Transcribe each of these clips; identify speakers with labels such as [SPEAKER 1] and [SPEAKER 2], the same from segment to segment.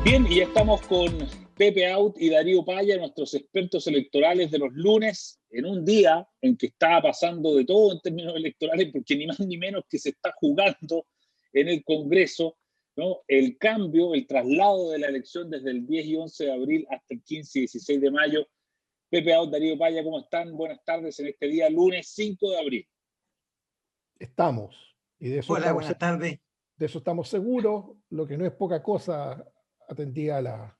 [SPEAKER 1] Bien, y ya estamos con Pepe Out y Darío Paya, nuestros expertos electorales de los lunes, en un día en que está pasando de todo en términos electorales, porque ni más ni menos que se está jugando en el Congreso, ¿no? El cambio, el traslado de la elección desde el 10 y 11 de abril hasta el 15 y 16 de mayo. Pepe Out, Darío Paya, ¿cómo están? Buenas tardes en este día, lunes 5 de abril.
[SPEAKER 2] Estamos, y de eso
[SPEAKER 3] Hola, buenas tardes.
[SPEAKER 2] de eso estamos seguros, lo que no es poca cosa atendida a la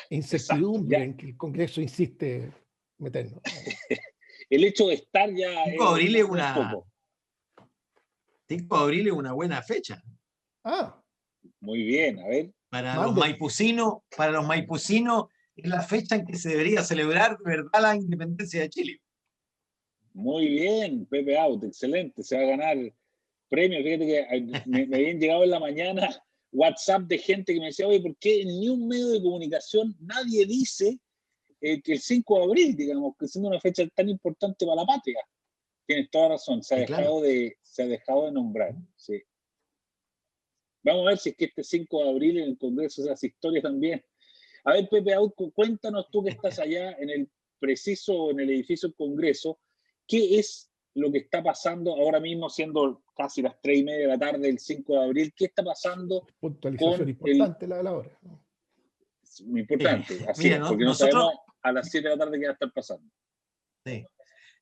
[SPEAKER 2] incertidumbre en que el Congreso insiste meternos.
[SPEAKER 1] El hecho de estar ya
[SPEAKER 3] 5 de abril
[SPEAKER 1] no es poco.
[SPEAKER 3] 5 de abril es una buena fecha.
[SPEAKER 2] Ah,
[SPEAKER 1] Muy bien, a ver.
[SPEAKER 3] Para los maipucinos es la fecha en que se debería celebrar de verdad la independencia de Chile.
[SPEAKER 1] Muy bien, Pepe Out, excelente. Se va a ganar premio. Fíjate que me habían llegado en la mañana WhatsApp de gente que me decía, oye, ¿por qué en ni un medio de comunicación nadie dice que el 5 de abril, digamos, que siendo una fecha tan importante para la patria? Tienes toda razón, se ha dejado de nombrar. Sí. Vamos a ver si es que este 5 de abril en el Congreso se hace historia también. A ver, Pepe Out, cuéntanos tú que estás allá en el edificio del Congreso, ¿qué es lo que está pasando ahora mismo, siendo casi las 3:30 de la tarde del 5 de abril? ¿Qué está pasando?
[SPEAKER 2] puntualización importante la de la hora.
[SPEAKER 1] Es muy importante, así
[SPEAKER 3] Mira,
[SPEAKER 1] es, porque no sabemos a las 7 de la tarde qué va a estar pasando.
[SPEAKER 3] Sí.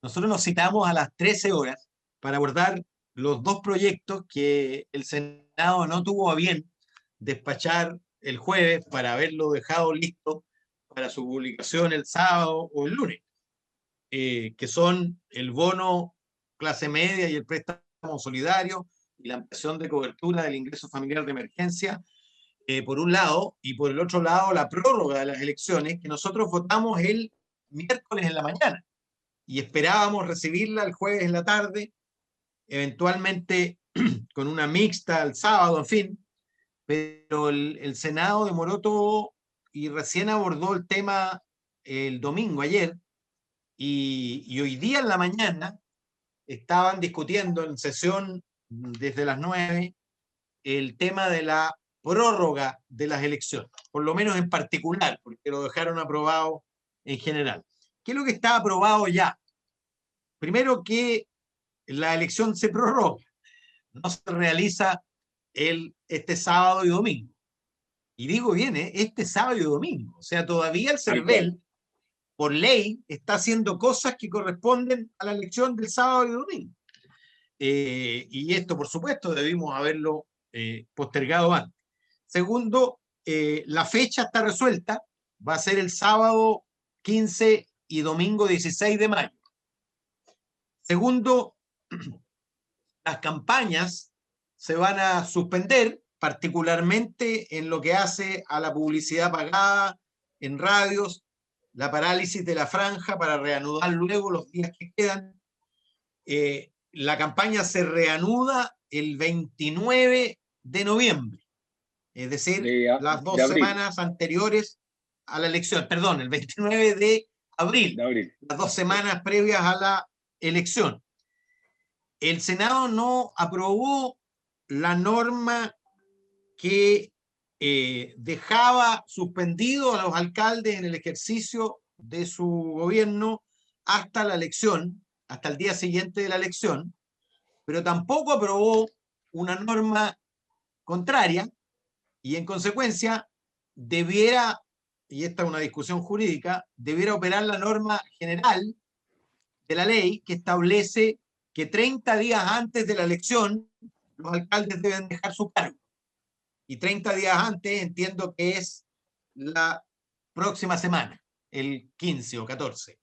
[SPEAKER 3] Nosotros nos citamos a las 13 horas para abordar los dos proyectos que el Senado no tuvo a bien despachar el jueves para haberlo dejado listo para su publicación el sábado o el lunes, que son el bono clase media y el préstamo solidario y la ampliación de cobertura del ingreso familiar de emergencia, por un lado, y por el otro lado la prórroga de las elecciones que nosotros votamos el miércoles en la mañana y esperábamos recibirla el jueves en la tarde, eventualmente con una mixta el sábado, en fin, pero el Senado demoró todo y recién abordó el tema el domingo, ayer, y hoy día en la mañana estaban discutiendo en sesión desde las 9 el tema de la prórroga de las elecciones, por lo menos en particular, porque lo dejaron aprobado en general. ¿Qué es lo que está aprobado ya? Primero, que la elección se prorroga, no se realiza este sábado y domingo. Y digo bien, este sábado y domingo. O sea, todavía el CERVEL, por ley, está haciendo cosas que corresponden a la elección del sábado y domingo. Y esto, por supuesto, debimos haberlo postergado antes. Segundo, la fecha está resuelta, va a ser el sábado 15 y domingo 16 de mayo. Segundo, las campañas se van a suspender, particularmente en lo que hace a la publicidad pagada en radios, la parálisis de la franja para reanudar luego los días que quedan. La campaña se reanuda el 29 de noviembre, es decir, las 2 semanas anteriores a la elección, perdón, el 29 de abril, las 2 semanas previas a la elección. El Senado no aprobó la norma que dejaba suspendido a los alcaldes en el ejercicio de su gobierno hasta la elección, hasta el día siguiente de la elección, pero tampoco aprobó una norma contraria y en consecuencia debiera, y esta es una discusión jurídica, debiera operar la norma general de la ley que establece que 30 días antes de la elección los alcaldes deben dejar su cargo. Y 30 días antes entiendo que es la próxima semana, el 15 o 14.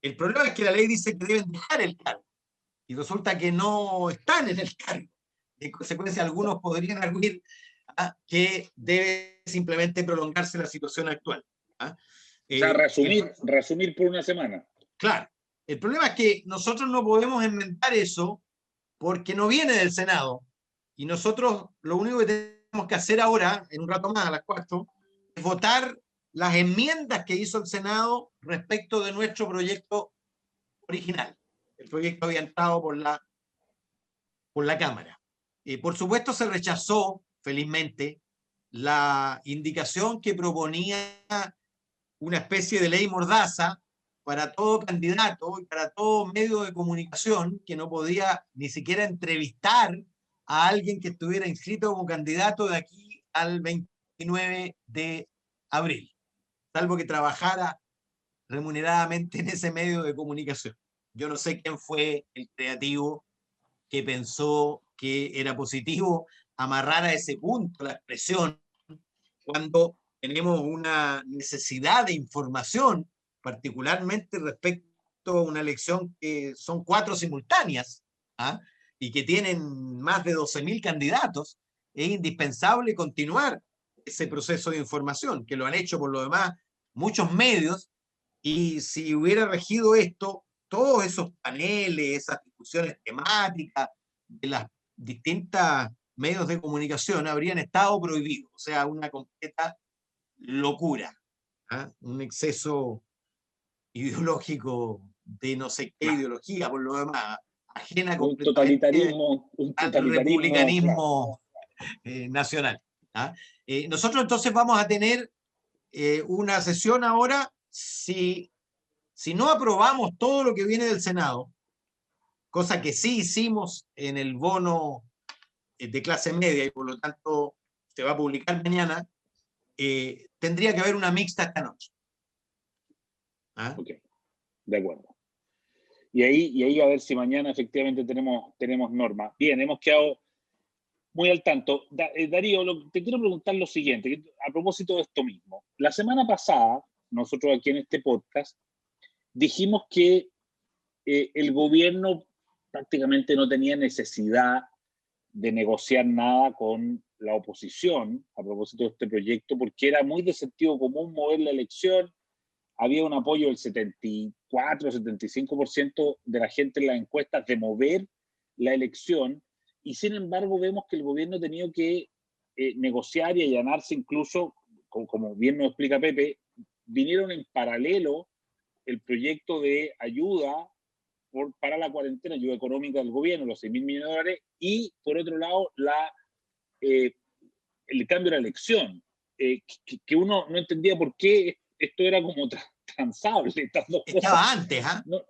[SPEAKER 3] El problema es que la ley dice que deben dejar el cargo y resulta que no están en el cargo. En consecuencia, algunos podrían arguir que debe simplemente prolongarse la situación actual.
[SPEAKER 1] O sea, resumir por una semana.
[SPEAKER 3] Claro. El problema es que nosotros no podemos enmendar eso porque no viene del Senado. Y nosotros lo único que tenemos que hacer ahora, en un rato más, a las 4, es votar las enmiendas que hizo el Senado respecto de nuestro proyecto original. El proyecto había entrado por la Cámara. Por supuesto, se rechazó, felizmente, la indicación que proponía una especie de ley mordaza para todo candidato y para todo medio de comunicación que no podía ni siquiera entrevistar a alguien que estuviera inscrito como candidato de aquí al 29 de abril, salvo que trabajara remuneradamente en ese medio de comunicación. Yo no sé quién fue el creativo que pensó que era positivo amarrar a ese punto la expresión cuando tenemos una necesidad de información, particularmente respecto a una elección que son 4 simultáneas, ¿ah? Y que tienen más de 12.000 candidatos. Es indispensable continuar ese proceso de información, que lo han hecho por lo demás muchos medios, y si hubiera regido esto, todos esos paneles, esas discusiones temáticas de las distintas medios de comunicación habrían estado prohibidos. O sea, una completa locura, ¿ah? Un exceso ideológico de no sé qué ideología, por lo demás, ajena completamente
[SPEAKER 1] un
[SPEAKER 3] al
[SPEAKER 1] totalitarismo, claro.
[SPEAKER 3] republicanismo nacional, ¿ah? Nosotros entonces vamos a tener una sesión ahora, si no aprobamos todo lo que viene del Senado, cosa que sí hicimos en el bono de clase media y por lo tanto se va a publicar mañana, tendría que haber una mixta esta noche. ¿Ah?
[SPEAKER 1] Ok, de acuerdo. Y ahí a ver si mañana efectivamente tenemos normas. Bien, hemos quedado muy al tanto. Darío, te quiero preguntar lo siguiente, a propósito de esto mismo. La semana pasada, nosotros aquí en este podcast, dijimos que el gobierno prácticamente no tenía necesidad de negociar nada con la oposición a propósito de este proyecto, porque era muy de sentido común mover la elección. Había un apoyo del 74-75% de la gente en las encuestas de mover la elección, y sin embargo vemos que el gobierno ha tenido que negociar y allanarse incluso, como bien nos explica Pepe, vinieron en paralelo el proyecto de ayuda para la cuarentena, ayuda económica del gobierno, los 6.000 millones de dólares, y por otro lado el cambio de la elección, que uno no entendía por qué esto era como transable, estas dos
[SPEAKER 3] Estaba
[SPEAKER 1] cosas.
[SPEAKER 3] antes, ¿ah?
[SPEAKER 1] No,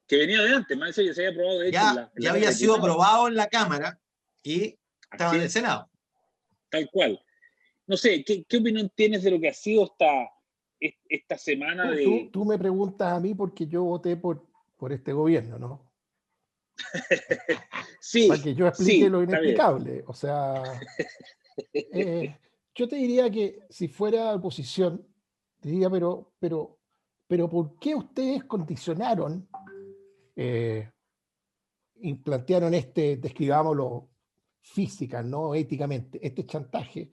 [SPEAKER 1] que venía de antes, más ya se había aprobado de hecho
[SPEAKER 3] ya había sido aprobado en la Cámara y estaba en el Senado.
[SPEAKER 1] Tal cual. No sé, ¿qué opinión tienes de lo que ha sido esta semana de...
[SPEAKER 2] Tú me preguntas a mí porque yo voté por este gobierno, ¿no?
[SPEAKER 1] Sí,
[SPEAKER 2] para que yo explique lo
[SPEAKER 1] está bien.
[SPEAKER 2] inexplicable. O sea, yo te diría que si fuera oposición, te diría, pero ¿por qué ustedes condicionaron y plantearon describámoslo física, no éticamente, este chantaje,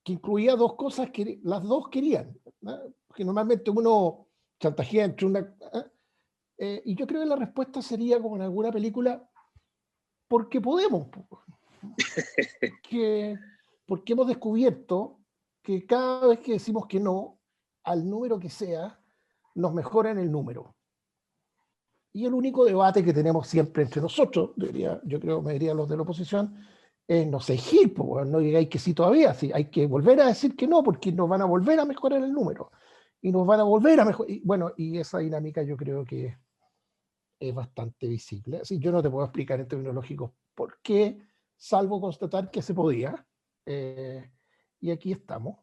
[SPEAKER 2] que incluía dos cosas que las dos querían, ¿no? Porque normalmente uno chantajea entre una... y yo creo que la respuesta sería como en alguna película, porque podemos. Porque hemos descubierto que cada vez que decimos que no, al número que sea, nos mejoran el número. Y el único debate que tenemos siempre entre nosotros, yo creo, me dirían los de la oposición, es no seguir, pues, no digáis que sí todavía, sí, hay que volver a decir que no, porque nos van a volver a mejorar el número. Y nos van a volver a mejorar. Bueno, y esa dinámica yo creo que es bastante visible. Así, yo no te puedo explicar en términos lógicos por qué, salvo constatar que se podía. Y aquí estamos.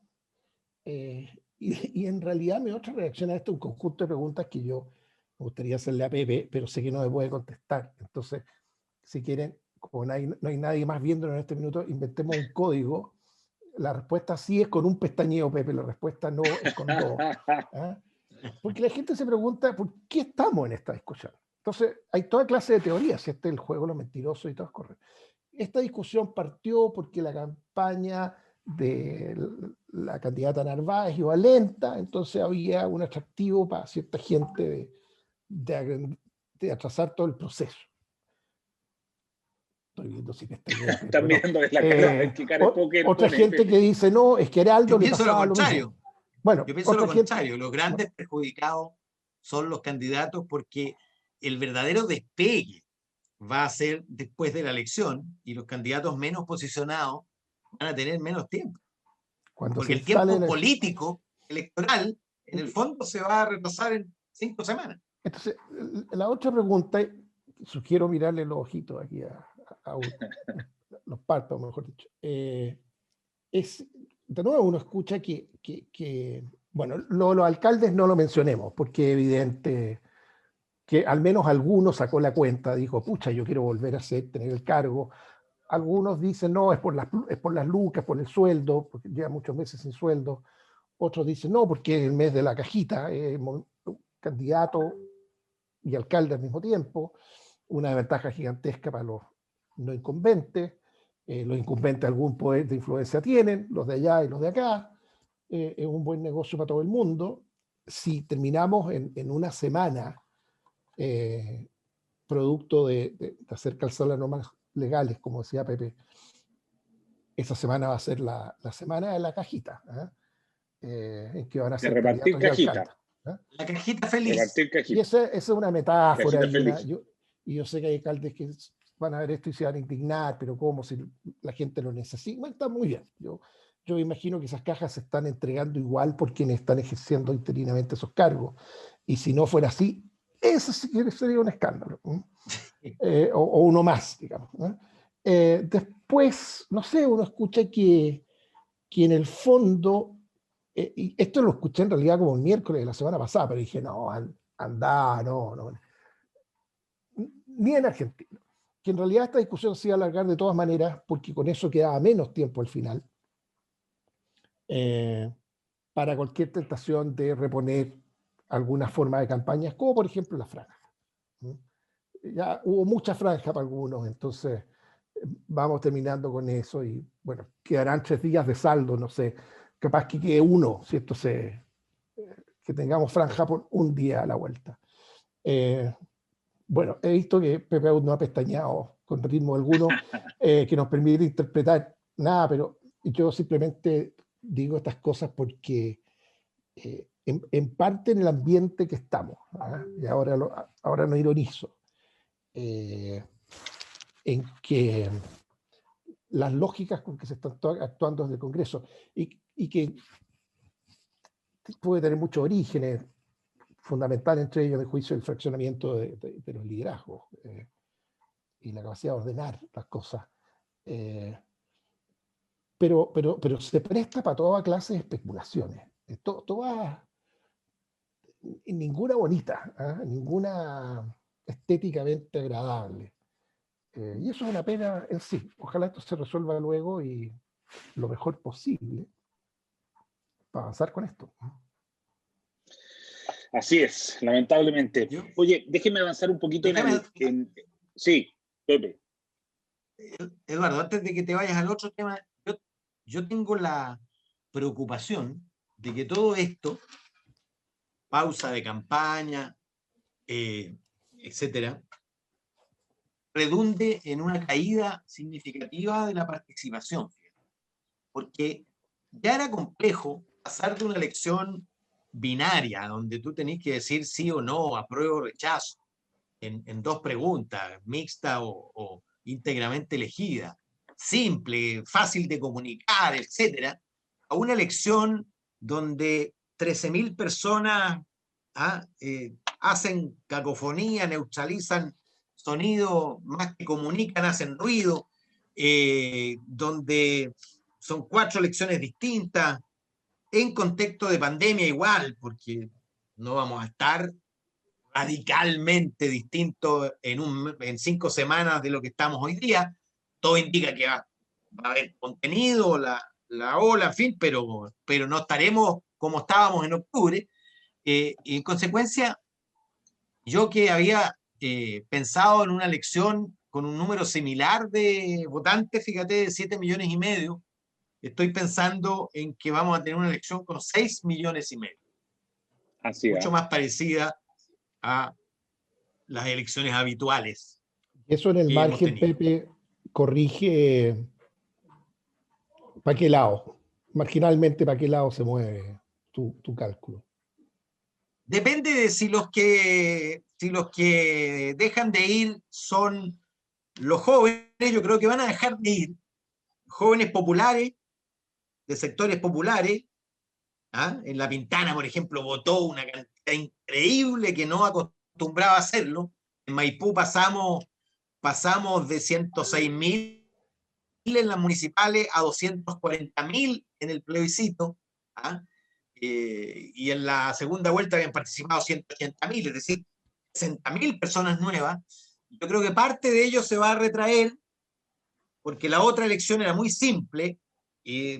[SPEAKER 2] Y en realidad mi otra reacción a esto es un conjunto de preguntas que yo me gustaría hacerle a Pepe, pero sé que no me puede contestar. Entonces, si quieren, como no hay nadie más viéndolo en este minuto, inventemos un código. La respuesta sí es con un pestañeo, Pepe, la respuesta no es con dos. ¿Ah? Porque la gente se pregunta, ¿por qué estamos en esta discusión? Entonces, hay toda clase de teorías, si este es el juego, lo mentiroso y todo es correcto. Esta discusión partió porque la campaña de la candidata Narváez iba lenta, entonces había un atractivo para cierta gente de atrasar todo el proceso. Estoy viendo si está bien.
[SPEAKER 1] Están mirando de la cara, qué cara
[SPEAKER 2] otra gente que dice, no, es que Heraldo le pasaba lo mismo.
[SPEAKER 3] Bueno, yo pienso lo contrario. Los grandes perjudicados son los candidatos, porque el verdadero despegue va a ser después de la elección y los candidatos menos posicionados van a tener menos tiempo.
[SPEAKER 2] Cuando
[SPEAKER 3] Porque
[SPEAKER 2] se
[SPEAKER 3] el tiempo
[SPEAKER 2] instale
[SPEAKER 3] político, electoral, en el fondo se va a retrasar en 5 semanas.
[SPEAKER 2] Entonces, la otra pregunta, sugiero mirarle los ojitos aquí a los párpados, mejor dicho, es, de nuevo uno escucha bueno, los alcaldes no lo mencionemos, porque es evidente que al menos algunos sacó la cuenta, dijo, pucha, yo quiero volver a tener el cargo. Algunos dicen, no, es por las lucas, por el sueldo, porque lleva muchos meses sin sueldo. Otros dicen, no, porque es el mes de la cajita, candidato y alcalde al mismo tiempo, una ventaja gigantesca para los no incumbentes. Los incumbentes algún poder de influencia tienen, los de allá y los de acá. Es un buen negocio para todo el mundo. Si terminamos en una semana, producto de hacer calzar las normas legales, como decía Pepe, esa semana va a ser la semana de la cajita, en que van a
[SPEAKER 1] De
[SPEAKER 2] ser
[SPEAKER 1] repartir
[SPEAKER 2] candidatos y alcaldes.
[SPEAKER 1] cajita.
[SPEAKER 3] La cajita feliz.
[SPEAKER 1] Repartir
[SPEAKER 2] Y
[SPEAKER 1] cajita.
[SPEAKER 2] esa es una metáfora,
[SPEAKER 1] Cajita feliz.
[SPEAKER 2] y yo sé que hay alcaldes que van a ver esto y se van a indignar, pero ¿cómo? Si la gente lo necesita. Bueno, está muy bien. Yo imagino que esas cajas se están entregando igual por quienes están ejerciendo interinamente esos cargos. Y si no fuera así, eso sí que sería un escándalo. O uno más, digamos. Después, no sé, uno escucha que en el fondo, y esto lo escuché en realidad como el miércoles de la semana pasada, pero dije, no, anda, no, ni en Argentina. Que en realidad esta discusión se iba a alargar de todas maneras, porque con eso quedaba menos tiempo al final, para cualquier tentación de reponer alguna forma de campañas, como por ejemplo la franja. Ya hubo mucha franja para algunos, entonces vamos terminando con eso y bueno, quedarán 3 días de saldo, no sé, capaz que quede uno, si esto que tengamos franja por un día a la vuelta. Bueno, he visto que Pepe aún no ha pestañeado con ritmo alguno, que nos permite interpretar nada, pero yo simplemente digo estas cosas porque en parte en el ambiente que estamos, y ahora no ironizo, en que las lógicas con que se están actuando desde el Congreso y que puede tener muchos orígenes, fundamental entre ellos, de juicio, el fraccionamiento de los liderazgos y la capacidad de ordenar las cosas. Pero se presta para toda clase de especulaciones. Toda, ninguna bonita, ninguna estéticamente agradable. Y eso es una pena en sí. Ojalá esto se resuelva luego y lo mejor posible para avanzar con esto.
[SPEAKER 1] Así es, lamentablemente. Oye, déjeme avanzar un poquito Sí, Pepe.
[SPEAKER 3] Eduardo, antes de que te vayas al otro tema, yo tengo la preocupación de que todo esto, pausa de campaña, etcétera, redunde en una caída significativa de la participación. Porque ya era complejo pasar de una elección binaria, donde tú tenés que decir sí o no, apruebo o rechazo, en 2 preguntas, mixta o íntegramente elegida, simple, fácil de comunicar, etcétera, a una elección donde 13.000 personas hacen cacofonía, neutralizan sonido, más que comunican, hacen ruido, donde son 4 elecciones distintas, en contexto de pandemia igual, porque no vamos a estar radicalmente distinto en 5 semanas de lo que estamos hoy día. Todo indica que va a haber contenido, la ola, en fin, pero no estaremos como estábamos en octubre. Y en consecuencia, yo que había pensado en una elección con un número similar de votantes, fíjate, de 7,5 millones, estoy pensando en que vamos a tener una elección con 6,5 millones.
[SPEAKER 1] Así
[SPEAKER 3] mucho más parecida a las elecciones habituales.
[SPEAKER 2] Eso en el
[SPEAKER 3] que hemos
[SPEAKER 2] margen,
[SPEAKER 3] tenido.
[SPEAKER 2] Pepe, corrige para qué lado, marginalmente para qué lado se mueve tu cálculo.
[SPEAKER 3] Depende de si los que dejan de ir son los jóvenes. Yo creo que van a dejar de ir jóvenes populares de sectores populares. ¿Ah? En La Pintana, por ejemplo, votó una cantidad increíble que no acostumbraba a hacerlo. En Maipú pasamos de 106.000 en las municipales a 240.000 en el plebiscito. ¿Ah? Y en la segunda vuelta habían participado 180.000, es decir, 60.000 personas nuevas. Yo creo que parte de ello se va a retraer porque la otra elección era muy simple,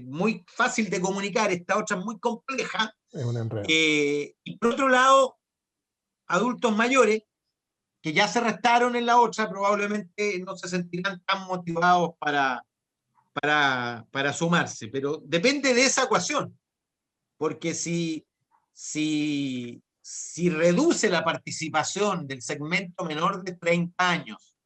[SPEAKER 3] muy fácil de comunicar, esta otra es muy compleja.
[SPEAKER 2] Es un enredo.
[SPEAKER 3] Y por otro lado, adultos mayores que ya se restaron en la otra probablemente no se sentirán tan motivados para sumarse, pero depende de esa ecuación, porque si reduce la participación del segmento menor de 30 años,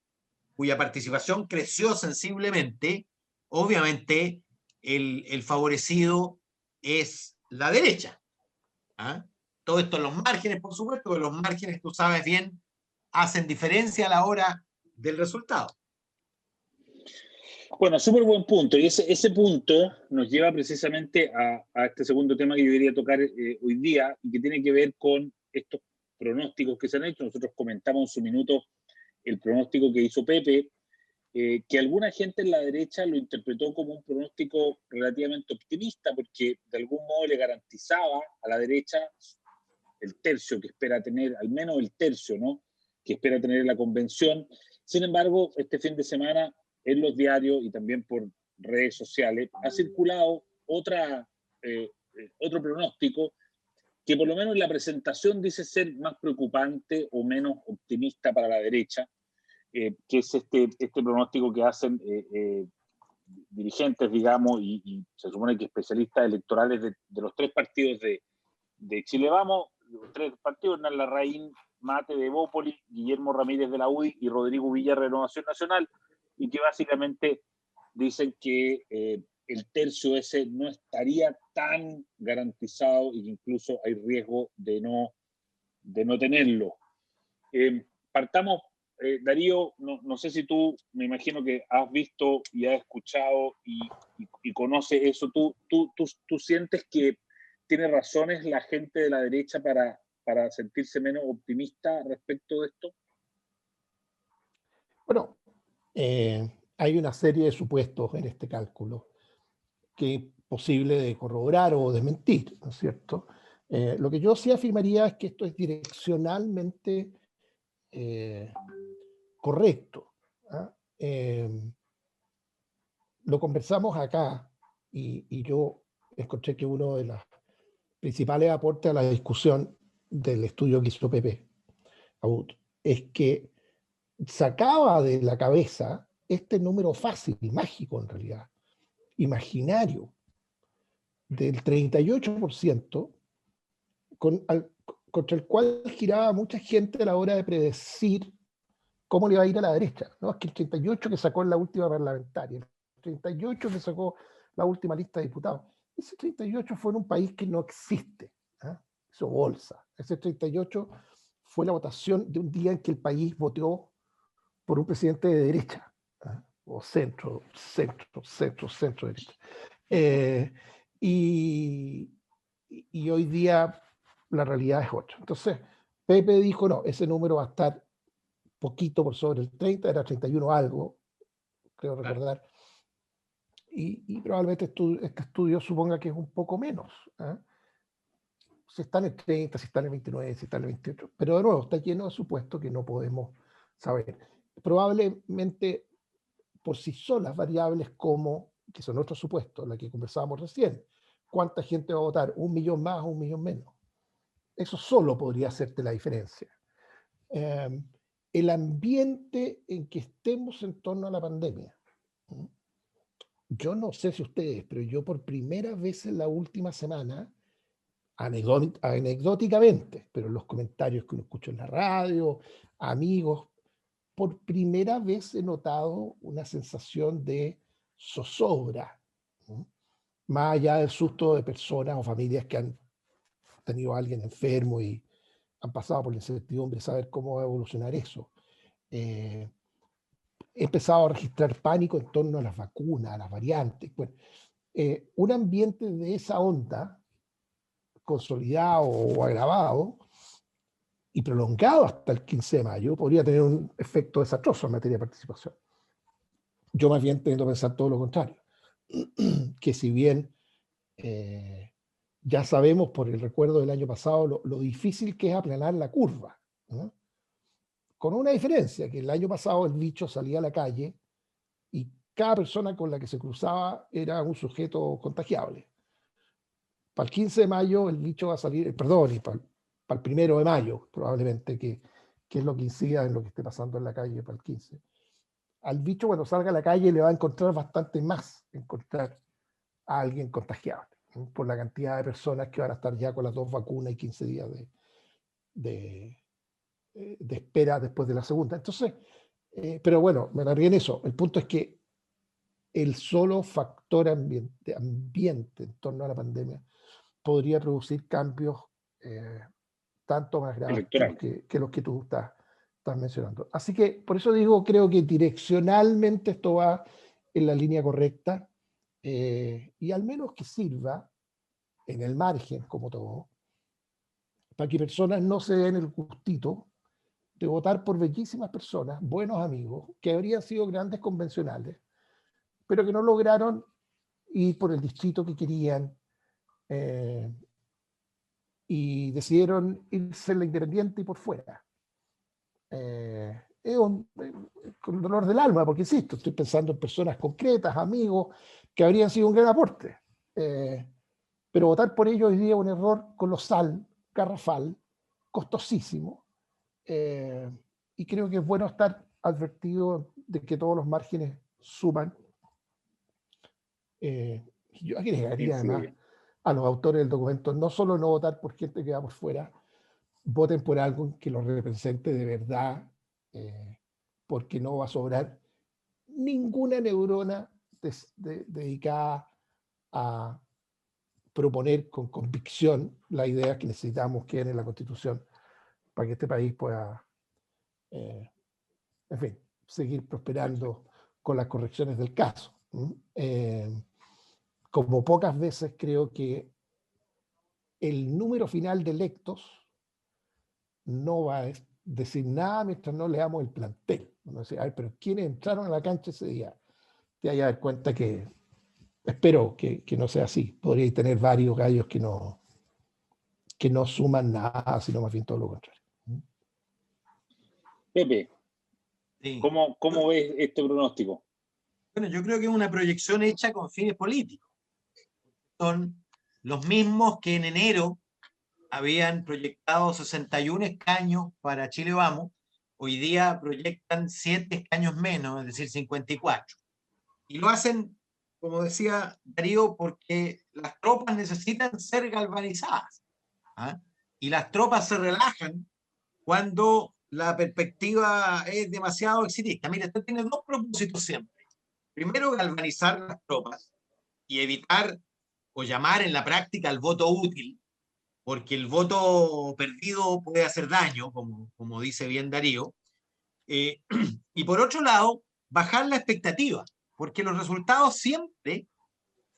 [SPEAKER 3] cuya participación creció sensiblemente, obviamente el favorecido es la derecha. ¿Ah? Todo esto en los márgenes, por supuesto, pero los márgenes, tú sabes bien, hacen diferencia a la hora del resultado.
[SPEAKER 1] Bueno, súper buen punto. Y ese punto nos lleva precisamente a este segundo tema que yo quería tocar hoy día y que tiene que ver con estos pronósticos que se han hecho. Nosotros comentamos en su minuto el pronóstico que hizo Pepe, que alguna gente en la derecha lo interpretó como un pronóstico relativamente optimista porque de algún modo le garantizaba a la derecha el tercio que espera tener, al menos el tercio, ¿no?, que espera tener en la convención. Sin embargo, este fin de semana en los diarios y también por redes sociales ha circulado otro pronóstico que por lo menos en la presentación dice ser más preocupante o menos optimista para la derecha, que es este pronóstico que hacen dirigentes, digamos, y se supone que especialistas electorales de los tres partidos de Chile Vamos, los tres partidos, Hernán Larraín, Mate de Bópoli, Guillermo Ramírez de la UDI y Rodrigo Villar, Renovación Nacional, y que básicamente dicen que el tercio ese no estaría tan garantizado y que incluso hay riesgo de no tenerlo. Partamos, Darío, no sé si tú, me imagino que has visto y has escuchado y conoces eso. ¿Tú sientes que tiene razones la gente de la derecha para sentirse menos optimista respecto de esto?
[SPEAKER 2] Bueno, hay una serie de supuestos en este cálculo que es posible de corroborar o desmentir, ¿no es cierto? Lo que yo sí afirmaría es que esto es direccionalmente correcto. ¿Ah? Lo conversamos acá y yo encontré que uno de los principales aportes a la discusión del estudio que hizo Pepe Abud es que sacaba de la cabeza este número fácil y mágico en realidad, imaginario, del 38% contra el cual giraba mucha gente a la hora de predecir cómo le iba a ir a la derecha. ¿No? Es que el 38 que sacó en la última parlamentaria, el 38 que sacó la última lista de diputados, ese 38 fue en un país que no existe. ¿Eh? Hizo bolsa. Ese 38 fue la votación de un día en que el país votó por un presidente de derecha, ¿eh? O centro derecha. Y hoy día la realidad es otra. Entonces, Pepe dijo, no, ese número va a estar poquito por sobre el 30, era 31 algo, creo recordar. Y probablemente este estudio suponga que es un poco menos. ¿Eh? Si está en el 30, si está en el 29, si está en el 28. Pero de nuevo, está lleno de supuestos que no podemos saber. Probablemente por sí solas variables como, que son otros supuestos, la que conversábamos recién, ¿cuánta gente va a votar? ¿1 millón más o 1 millón menos? Eso solo podría hacerte la diferencia. El ambiente en que estemos en torno a la pandemia. Yo no sé si ustedes, pero yo por primera vez en la última semana, anecdóticamente, pero en los comentarios que uno escucha en la radio, amigos, por primera vez he notado una sensación de zozobra, ¿no? Más allá del susto de personas o familias que han tenido a alguien enfermo y han pasado por la incertidumbre de saber cómo va a evolucionar eso. He empezado a registrar pánico en torno a las vacunas, a las variantes. Bueno, un ambiente de esa onda, consolidado o agravado, y prolongado hasta el 15 de mayo, podría tener un efecto desastroso en materia de participación. Yo más bien tendo a pensar todo lo contrario, que si bien ya sabemos por el recuerdo del año pasado lo difícil que es aplanar la curva, ¿no? Con una diferencia, que el año pasado el bicho salía a la calle y cada persona con la que se cruzaba era un sujeto contagiable. Para el 15 de mayo el bicho va a salir, perdón, y para el 1 de mayo probablemente, que es lo que incida en lo que esté pasando en la calle para el 15. Al bicho cuando salga a la calle le va a encontrar bastante más encontrar a alguien contagiable, ¿no? Por la cantidad de personas que van a estar ya con las 2 vacunas y 15 días de espera después de la segunda. Entonces, pero bueno, me alargué en eso. El punto es que el solo factor ambiente en torno a la pandemia podría producir cambios tanto más graves que los que tú estás mencionando. Así que por eso digo, creo que direccionalmente esto va en la línea correcta, y al menos que sirva en el margen, como todo, para que personas no se den el gustito de votar por bellísimas personas, buenos amigos, que habrían sido grandes convencionales, pero que no lograron ir por el distrito que querían, y decidieron irse en la independiente y por fuera. Con dolor del alma, porque insisto, estoy pensando en personas concretas, amigos, que habrían sido un gran aporte. Pero votar por ellos hoy día es un error colosal, garrafal, costosísimo, y creo que es bueno estar advertido de que todos los márgenes suman. Yo agregaría además a los autores del documento no solo no votar por gente que va por fuera, voten por algo que los represente de verdad, porque no va a sobrar ninguna neurona dedicada a proponer con convicción las ideas que necesitamos que en la Constitución para que este país pueda, en fin, seguir prosperando con las correcciones del caso. Como pocas veces creo que el número final de electos no va a decir nada mientras no leamos el plantel. Uno dice, ay, pero ¿quiénes entraron a la cancha ese día? Te vayas a dar cuenta que, espero que no sea así. Podríais tener varios gallos que no suman nada, sino más bien todo lo contrario.
[SPEAKER 1] Pepe,
[SPEAKER 3] Sí.
[SPEAKER 1] ¿cómo ves este pronóstico?
[SPEAKER 3] Bueno, yo creo que es una proyección hecha con fines políticos. Son los mismos que en enero habían proyectado 61 escaños para Chile Vamos, hoy día proyectan 7 escaños menos, es decir, 54. Y lo hacen, como decía Darío, porque las tropas necesitan ser galvanizadas, ¿ah? Y las tropas se relajan cuando la perspectiva es demasiado exitista. Mira, esto tiene 2 propósitos siempre. Primero, galvanizar las tropas y evitar o llamar en la práctica al voto útil, porque el voto perdido puede hacer daño, como dice bien Darío. Y por otro lado, bajar la expectativa, porque los resultados siempre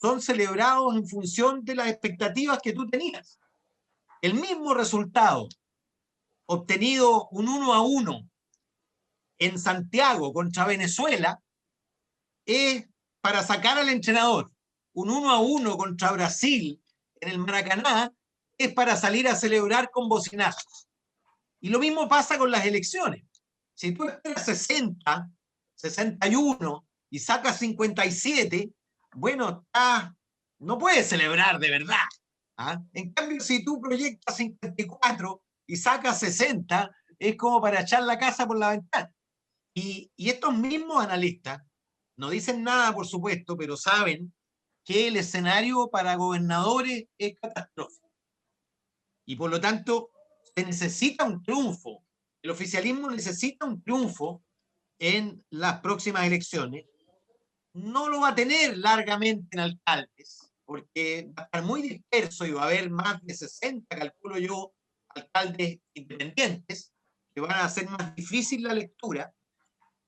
[SPEAKER 3] son celebrados en función de las expectativas que tú tenías. El mismo resultado obtenido un 1-1 en Santiago contra Venezuela es para sacar al entrenador. Un 1-1 contra Brasil en el Maracaná es para salir a celebrar con bocinazos. Y lo mismo pasa con las elecciones. Si tú esperas 60, 61 y sacas 57, bueno, no puedes celebrar de verdad. ¿Ah? En cambio, si tú proyectas 54 y sacas 60, es como para echar la casa por la ventana. Y estos mismos analistas no dicen nada, por supuesto, pero saben que el escenario para gobernadores es catastrófico. Y por lo tanto, se necesita un triunfo. El oficialismo necesita un triunfo en las próximas elecciones. No lo va a tener largamente en alcaldes, porque va a estar muy disperso y va a haber más de 60, calculo yo, alcaldes independientes, que van a hacer más difícil la lectura,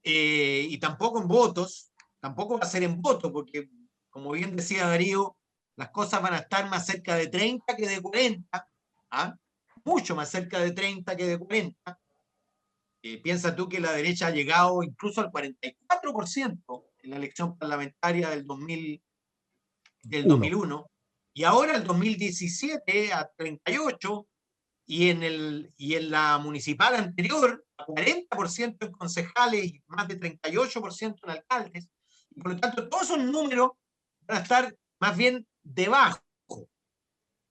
[SPEAKER 3] y tampoco en votos, tampoco va a ser en votos, porque como bien decía Darío, las cosas van a estar más cerca de 30 que de 40, ¿ah? Mucho más cerca de 30 que de 40. Piensa tú que la derecha ha llegado incluso al 44% en la elección parlamentaria del 2001, y ahora el 2017 a 38%, y en la municipal anterior a 40% en concejales y más de 38% en alcaldes. Y por lo tanto, todos esos números van a estar más bien debajo.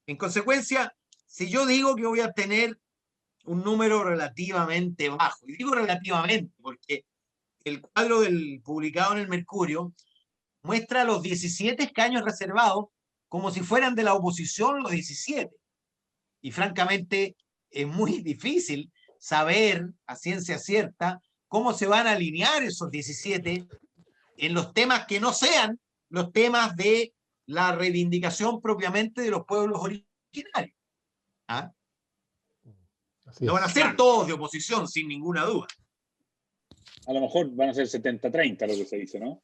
[SPEAKER 3] En consecuencia, si yo digo que voy a tener un número relativamente bajo, y digo relativamente porque el cuadro publicado en el Mercurio muestra los 17 escaños reservados como si fueran de la oposición los 17. Y francamente es muy difícil saber a ciencia cierta cómo se van a alinear esos 17 en los temas que no sean los temas de la reivindicación propiamente de los pueblos originarios. ¿Ah? No van a ser todos de oposición, sin ninguna duda.
[SPEAKER 1] A lo mejor van a ser 70-30 lo que se dice, ¿no?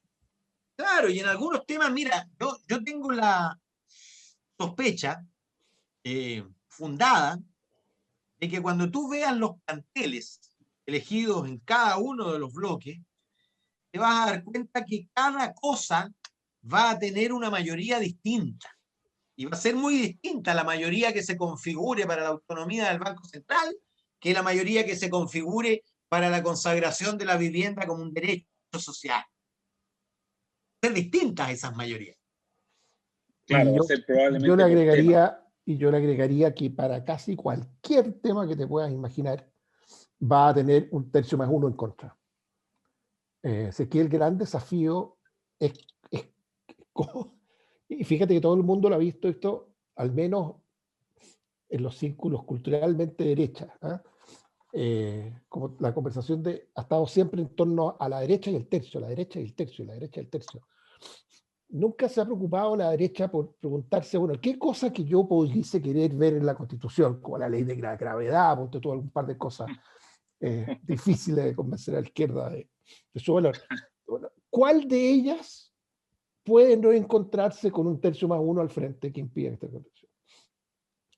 [SPEAKER 3] Claro, y en algunos temas, mira, yo tengo la sospecha fundada de que cuando tú veas los planteles elegidos en cada uno de los bloques, te vas a dar cuenta que cada cosa va a tener una mayoría distinta. Y va a ser muy distinta la mayoría que se configure para la autonomía del Banco Central que la mayoría que se configure para la consagración de la vivienda como un derecho social. Van a ser distintas esas mayorías.
[SPEAKER 1] Claro, va a ser probablemente por tema.
[SPEAKER 2] Yo le agregaría que para casi cualquier tema que te puedas imaginar, va a tener un tercio más uno en contra. Sé que el gran desafío es y fíjate que todo el mundo lo ha visto esto, al menos en los círculos culturalmente derechas. Como la conversación ha estado siempre en torno a la derecha y el tercio, la derecha y el tercio, la derecha y el tercio. Nunca se ha preocupado la derecha por preguntarse, bueno, ¿qué cosa que yo pudiese querer ver en la Constitución? Como la ley de la gravedad, ponte todo un par de cosas difíciles de convencer a la izquierda de su valor. Bueno, ¿cuál de ellas puede no encontrarse con un tercio más uno al frente que impida esta Constitución?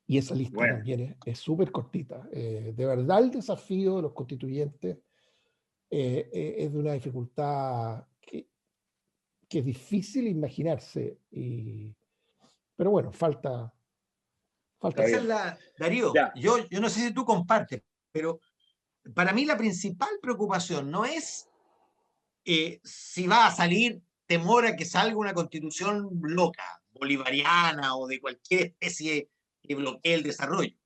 [SPEAKER 2] Y esa lista también es súper cortita. De verdad el desafío de los constituyentes es de una dificultad que es difícil imaginarse. Pero bueno, falta.
[SPEAKER 3] Darío, yo no sé si tú compartes, pero para mí la principal preocupación no es si va a salir temor a que salga una constitución loca, bolivariana o de cualquier especie que bloquee el desarrollo.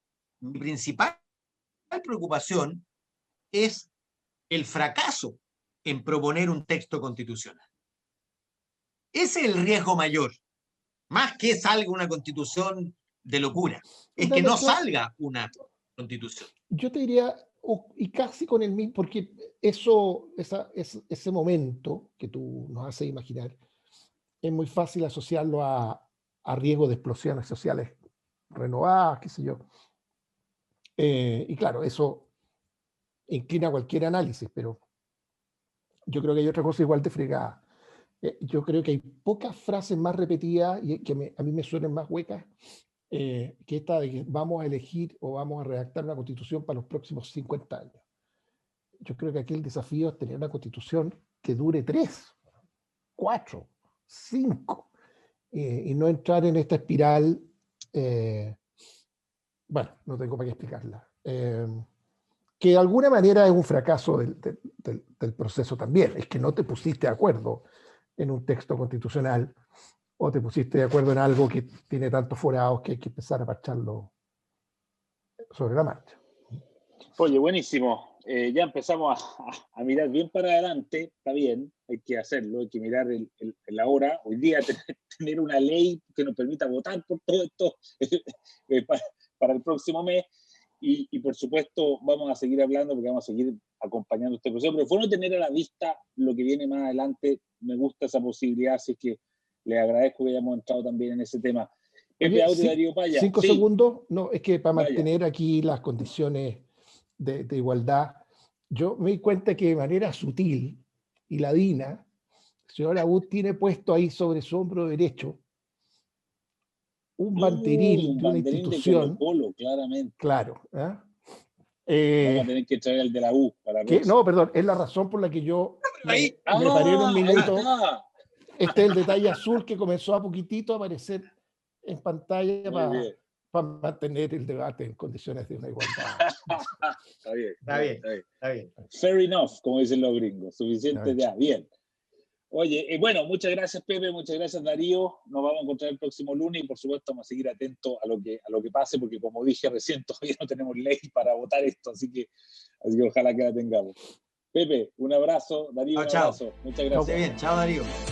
[SPEAKER 3] Mi principal preocupación es el fracaso en proponer un texto constitucional. Ese es el riesgo mayor, más que salga una constitución de locura, es que no salga una constitución.
[SPEAKER 2] Yo te diría, y casi con el mismo, porque ese momento que tú nos haces imaginar, es muy fácil asociarlo a riesgo de explosiones sociales renovadas, qué sé yo. Y claro, eso inclina a cualquier análisis, pero yo creo que hay otra cosa igual de fregada. Yo creo que hay pocas frases más repetidas y que a mí me suenan más huecas que esta de que vamos a elegir o vamos a redactar una constitución para los próximos 50 años. Yo creo que aquí el desafío es tener una constitución que dure 3, 4, 5 y no entrar en esta espiral. Bueno, no tengo para qué explicarla. Que de alguna manera es un fracaso del proceso también. Es que no te pusiste de acuerdo en un texto constitucional o te pusiste de acuerdo en algo que tiene tantos forados que hay que empezar a parcharlo sobre la marcha.
[SPEAKER 1] Oye, buenísimo. Ya empezamos a mirar bien para adelante. Está bien, hay que hacerlo, hay que mirar la hora. Hoy día tener una ley que nos permita votar por todo esto para el próximo mes. Y por supuesto vamos a seguir hablando porque vamos a seguir acompañando este proceso. Pero fue no tener a la vista lo que viene más adelante. Me gusta esa posibilidad, así que les agradezco que hayamos entrado también en ese tema.
[SPEAKER 2] Oye,
[SPEAKER 1] Audio, Darío Paya.
[SPEAKER 2] 5 segundos. No, es que para mantener aquí las condiciones de igualdad, yo me di cuenta que de manera sutil y ladina señor Abud tiene puesto ahí sobre su hombro derecho un banderín de una
[SPEAKER 1] banderín
[SPEAKER 2] institución.
[SPEAKER 1] de Colo-Colo, claramente.
[SPEAKER 2] Claro.
[SPEAKER 1] Vamos a tener que traer el de la U para
[SPEAKER 2] No, perdón, es la razón por la que yo
[SPEAKER 3] Ahí,
[SPEAKER 2] me paré en un
[SPEAKER 1] ahí
[SPEAKER 2] minuto.
[SPEAKER 1] está.
[SPEAKER 2] Este es el detalle azul que comenzó a poquitito a aparecer en pantalla para mantener el debate en condiciones de una igualdad.
[SPEAKER 1] Está bien,
[SPEAKER 3] está bien, está bien.
[SPEAKER 1] Fair enough, como dicen los gringos. Suficiente ya, bien. Oye, bueno, muchas gracias Pepe, muchas gracias Darío. Nos vamos a encontrar el próximo lunes y por supuesto vamos a seguir atentos a lo que pase, porque como dije recién, todavía no tenemos ley para votar esto, así que ojalá que la tengamos. Pepe, un abrazo, Darío, un abrazo. Muchas gracias.
[SPEAKER 3] Bien, chao Darío.